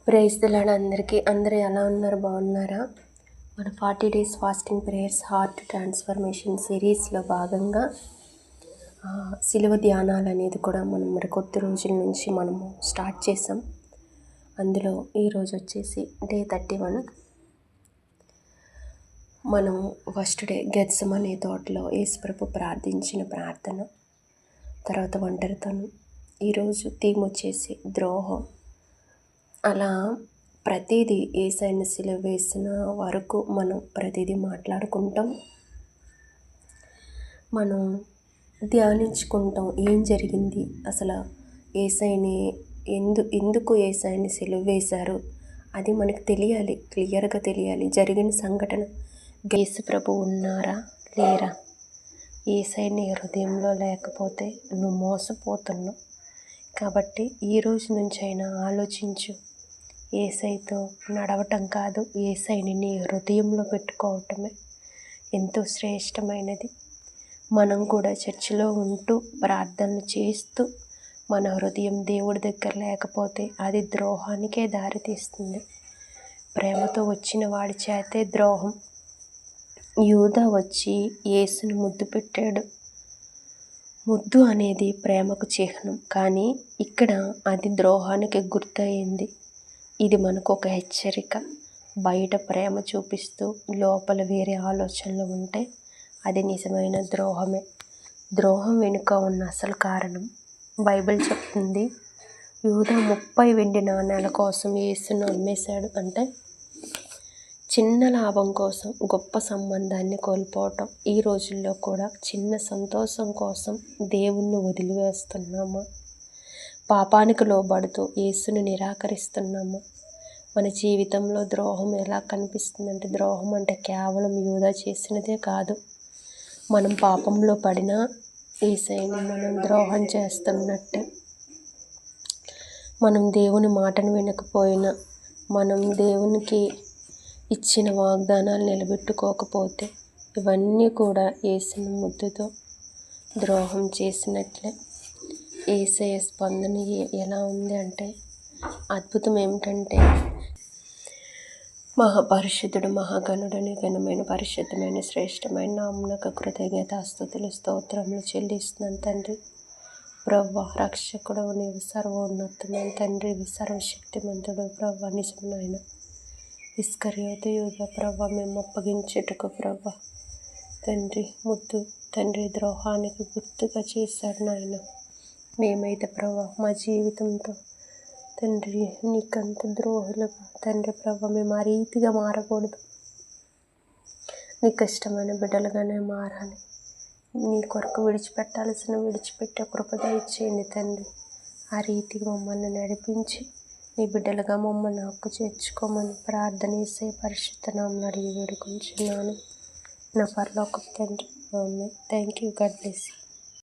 Praise the lord అందరికీ. అందరూ ఎలా ఉన్నారు? బాగున్నారా? మన 40 days fasting prayers heart transformation సిరీస్లో భాగంగా సిలువ ధ్యానాలు అనేది కూడా మనం మరి కొద్ది రోజుల నుంచి మనము స్టార్ట్ చేసాం. అందులో ఈరోజు వచ్చేసి డే 31. మనం ఫస్ట్ డే గెత్సెమనే తోటలో యేసుప్రభు ప్రార్థించిన ప్రార్థన, తర్వాత ఒంటరితనం. ఈరోజు థీమ్ వచ్చేసి ద్రోహం. అలా ప్రతిదీ యేసయ్యను సిలువ వేసిన వరకు మనం ప్రతిదీ మాట్లాడుకుంటాం, మనం ధ్యానించుకుంటాం. ఏం జరిగింది అసలు, యేసయ్యని ఎందుకు యేసయ్యని సిలువ వేశారు అది మనకు తెలియాలి, క్లియర్గా తెలియాలి. జరిగిన సంఘటన, యేసు ప్రభు ఉన్నారా లేరా, యేసయ్యని హృదయంలో లేకపోతే నువ్వు మోసపోతున్నావు. కాబట్టి ఈ రోజు నుంచి అయినా ఆలోచించు. యేసయ్యతో నడవటం కాదు, యేసయ్యని నీ హృదయంలో పెట్టుకోవటమే ఎంతో శ్రేష్టమైనది. మనం కూడా చర్చిలో ఉంటూ ప్రార్థనలు చేస్తూ మన హృదయం దేవుడి దగ్గర లేకపోతే అది ద్రోహానికే దారితీస్తుంది. ప్రేమతో వచ్చిన వాడి చేతే ద్రోహం. యూదా వచ్చి యేసుని ముద్దు పెట్టాడు. ముద్దు అనేది ప్రేమకు చిహ్నం, కానీ ఇక్కడ అది ద్రోహానికి గుర్తయింది. ఇది మనకు ఒక హెచ్చరిక. బయట ప్రేమ చూపిస్తూ లోపల వేరే ఆలోచనలు ఉంటే అది నిజమైన ద్రోహమే. ద్రోహం వెనుక ఉన్న అసలు కారణం బైబిల్ చెప్తుంది. యూదా 30 వెండి నాణేల కోసం యేసును అమ్మేశాడు. అంటే చిన్న లాభం కోసం గొప్ప సంబంధాన్ని కోల్పోవటం. ఈ రోజుల్లో కూడా చిన్న సంతోషం కోసం దేవుణ్ణి వదిలివేస్తున్నామా? పాపానికి లోబడుతూ యేసుని నిరాకరిస్తున్నామా? మన జీవితంలో ద్రోహం ఎలా కనిపిస్తుందంటే, ద్రోహం అంటే కేవలం యూదా చేసినదే కాదు. మనం పాపంలో పడినా యేసయ్యని మనం ద్రోహం చేస్తున్నట్టే. మనం దేవుని మాటను వినకపోయినా, మనం దేవునికి ఇచ్చిన వాగ్దానాలు నిలబెట్టుకోకపోతే ఇవన్నీ కూడా యేసుని ముద్దుతో ద్రోహం చేసినట్లే. యేసయ్య స్పందన ఎలా ఉంది అంటే, అద్భుతం ఏమిటంటే, మహాపరిశుద్ధుడు, మహాగణుడని ఘనమైన పరిశుద్ధమైన శ్రేష్టమైన నామమునకు కృతజ్ఞతాస్తుతులు స్తోత్రములు చెల్లిస్తున్నాను తండ్రి. ప్రవ్వ రక్షకుడు, నీవు సర్వోన్నతమైన తండ్రి, సర్వశక్తిమంతుడు ప్రవ్వ, నిజమైన ఇస్కరియోతు యూదా ప్రవ్వ మేము అప్పగించుటకు ప్రవ్వ తండ్రి ముద్దు తండ్రి ద్రోహానికి గుర్తుగా చేశాడు నాయన. మేమైతే ప్రవ్వ మా జీవితంతో తండ్రి నీకంత ద్రోహులుగా తండ్రి ప్రవ్వ మేము ఆ రీతిగా మారకూడదు. నీకు ఇష్టమైన బిడ్డలుగానే మారాలి. నీ కొరకు విడిచిపెట్టే కృప దయచేయండి తండ్రి. ఆ రీతిగా మమ్మల్ని నడిపించి నీ బిడ్డలుగా మమ్మల్ని హక్కు చేర్చుకోమని ప్రార్థన చేసే పరిశుద్ధ నామమున అడిగి వేడుకుంటున్నాను నా పరలోకపు తండ్రి. Thank you. God bless you.